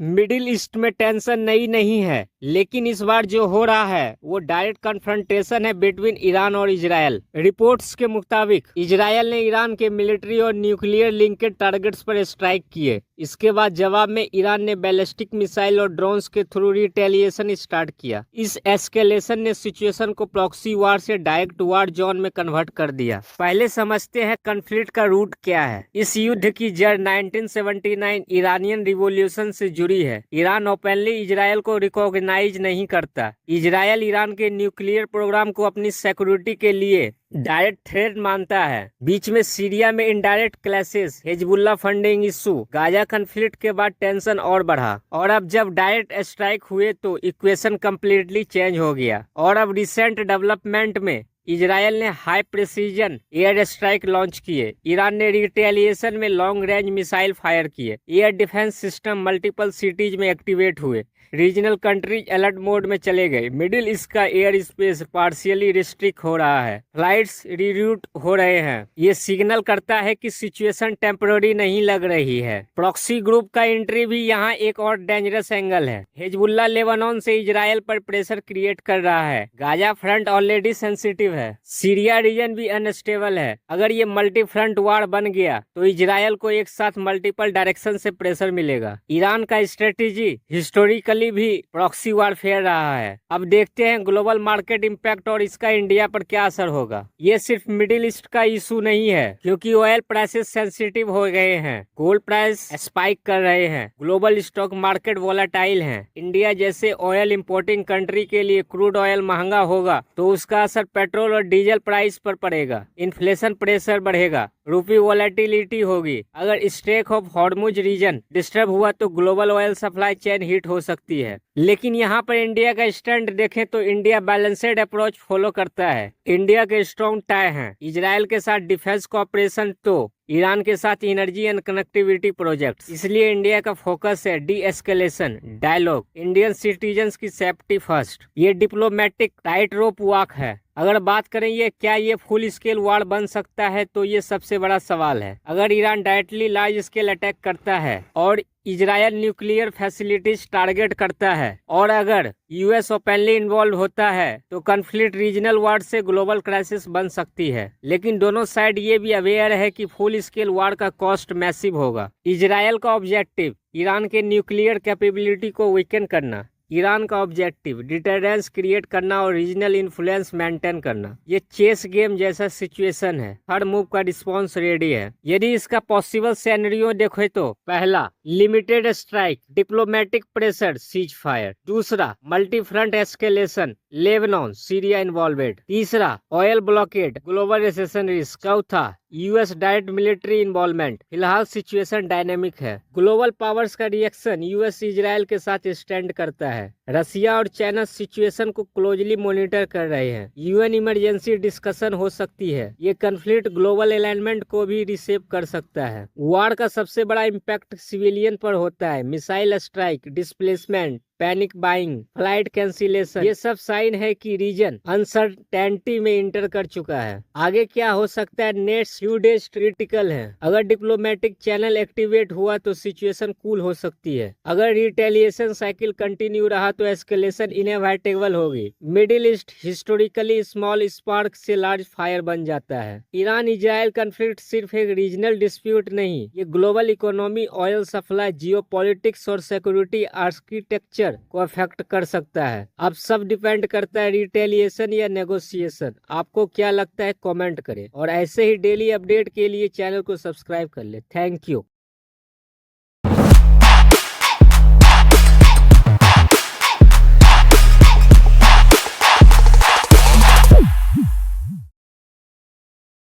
Middle east में tension नई नहीं है, लेकिन इस बार जो हो रहा है वो डायरेक्ट कन्फ्रंटेशन है बिटवीन ईरान और इजरायल। रिपोर्ट्स के मुताबिक इजरायल ने ईरान के मिलिट्री और न्यूक्लियर लिंकेड टारगेट्स पर स्ट्राइक किए। इसके बाद जवाब में ईरान ने बैलिस्टिक मिसाइल और ड्रोन्स के थ्रू रिटेलिएशन स्टार्ट किया। इस एस्केलेशन ने सिचुएशन को प्रॉक्सी वार से डायरेक्ट वार जोन में कन्वर्ट कर दिया। पहले समझते हैं कन्फ्लिक्ट का रूट क्या है। इस युद्ध की जड़ 1979 ईरानियन रिवॉल्यूशन से जुड़ी है। ईरान ओपनली इजरायल को रिकॉग्नाइज नहीं करता। इजरायल ईरान के न्यूक्लियर प्रोग्राम को अपनी सिक्योरिटी के लिए डायरेक्ट थ्रेट मानता है। बीच में सीरिया में indirect clashes, Hezbollah funding issue, Gaza conflict के बाद टेंशन और बढ़ा, और अब जब डायरेक्ट स्ट्राइक हुए तो इक्वेशन कम्प्लीटली चेंज हो गया। और अब रिसेंट डेवलपमेंट में इजरायल ने high precision air strike launch किए। ईरान ने रिटेलिएशन में लॉन्ग रेंज मिसाइल फायर किए। Air defence system multiple cities में एक्टिवेट हुए। रीजनल कंट्रीज अलर्ट मोड में चले गए। मिडिल ईस्ट का एयर स्पेस पार्शियली रिस्ट्रिक्ट हो रहा है। फ्लाइट्स रीरूट हो रहे हैं। ये सिग्नल करता है कि सिचुएशन टेम्पररी नहीं लग रही है। प्रॉक्सी ग्रुप का एंट्री भी यहाँ एक और डेंजरस एंगल है। हिजबुल्लाह लेबनान से इजरायल पर प्रेशर क्रिएट कर रहा है। गाजा फ्रंट ऑलरेडी सेंसिटिव है। सीरिया रीजन भी अनस्टेबल है। अगर ये मल्टी फ्रंट वार बन गया तो इजरायल को एक साथ मल्टीपल डायरेक्शन से प्रेशर मिलेगा। ईरान का स्ट्रेटेजी हिस्टोरिकली भी प्रॉक्सी वारफेयर रहा है। अब देखते हैं ग्लोबल मार्केट इंपैक्ट और इसका इंडिया पर क्या असर होगा। ये सिर्फ मिडिल ईस्ट का इशू नहीं है, क्योंकि ऑयल प्राइसेस सेंसिटिव हो गए हैं। गोल्ड प्राइस स्पाइक कर रहे हैं। ग्लोबल स्टॉक मार्केट वोलेटाइल है। इंडिया जैसे ऑयल इंपोर्टिंग कंट्री के लिए क्रूड ऑयल महंगा होगा तो उसका असर पेट्रोल और डीजल प्राइस पर पड़ेगा। इन्फ्लेशन प्रेशर बढ़ेगा। रूपी वोलेटिलिटी होगी। अगर strait of Hormuz region disturb हुआ तो global oil supply chain hit हो सकती है। लेकिन यहाँ पर इंडिया का स्टैंड देखें तो इंडिया बैलेंसेड अप्रोच फॉलो करता है। इंडिया के स्ट्रॉन्ग टाई हैं। इजरायल के साथ डिफेंस कोऑपरेशन तो ईरान के साथ एनर्जी एंड कनेक्टिविटी प्रोजेक्ट्स। इसलिए इंडिया का फोकस है de escalation dialogue, Indian citizens की सेफ्टी फर्स्ट। ये डिप्लोमेटिक टाइट रोप वॉक है। अगर बात करें ये क्या ये फुल स्केल वार बन सकता है तो ये सबसे बड़ा सवाल है। अगर Iran directly large scale attack करता है और इजरायल न्यूक्लियर फैसिलिटीज टारगेट करता है और अगर यूएस ओपनली इन्वॉल्व होता है तो कॉन्फ्लिक्ट रीजनल वार से ग्लोबल क्राइसिस बन सकती है। लेकिन दोनों साइड ये भी अवेयर है कि फुल स्केल वार का कॉस्ट मैसिव होगा। इजरायल का ऑब्जेक्टिव ईरान के न्यूक्लियर कैपेबिलिटी को वीकन करना। ईरान का ऑब्जेक्टिव डिटरेंस क्रिएट करना और रीजनल इन्फ्लुएंस मेंटेन करना। ये चेस गेम जैसा सिचुएशन है। हर मूव का रिस्पांस रेडी है। यदि इसका पॉसिबल सिनेरियो देखे तो पहला limited strike, diplomatic pressure, cease fire. दूसरा multi front escalation, Lebanon Syria involved. तीसरा oil blockade, global recession risk. चौथा यूएस डायरेक्ट मिलिट्री इन्वॉल्वमेंट। फिलहाल सिचुएशन डायनेमिक है। ग्लोबल पावर्स का रिएक्शन यूएस इजरायल के साथ स्टैंड करता है। रसिया और चाइना सिचुएशन को क्लोजली मॉनिटर कर रहे हैं। यूएन इमरजेंसी डिस्कशन हो सकती है। ये कॉन्फ्लिक्ट ग्लोबल अलाइनमेंट को भी रिसेप कर सकता है। वार का सबसे बड़ा इम्पैक्ट सिविलियन पर होता है। Missile strike, displacement, panic buying, flight cancellation, ये सब साइन है कि रीजन अनसर्टेनिटी में इंटर कर चुका है। आगे क्या हो सकता है नेक्स्ट फ्यू डेज क्रिटिकल है। अगर डिप्लोमेटिक चैनल एक्टिवेट हुआ तो सिचुएशन कूल हो सकती है। अगर रिटेलिएशन साइकिल कंटिन्यू रहा तो एस्केलेशन इनएविटेबल होगी। Middle east historically small spark से लार्ज फायर बन जाता है। ईरान इजराइल कॉन्फ्लिक्ट सिर्फ एक रीजनल डिस्प्यूट नहीं, ये global economy, oil supply, geopolitics और सिक्योरिटी आर्किटेक्चर को अफेक्ट कर सकता है। अब सब डिपेंड करता है रिटेलिएशन या नेगोशिएशन। आपको क्या लगता है कमेंट करें और ऐसे ही डेली अपडेट के लिए चैनल को सब्सक्राइब कर ले। Thank you.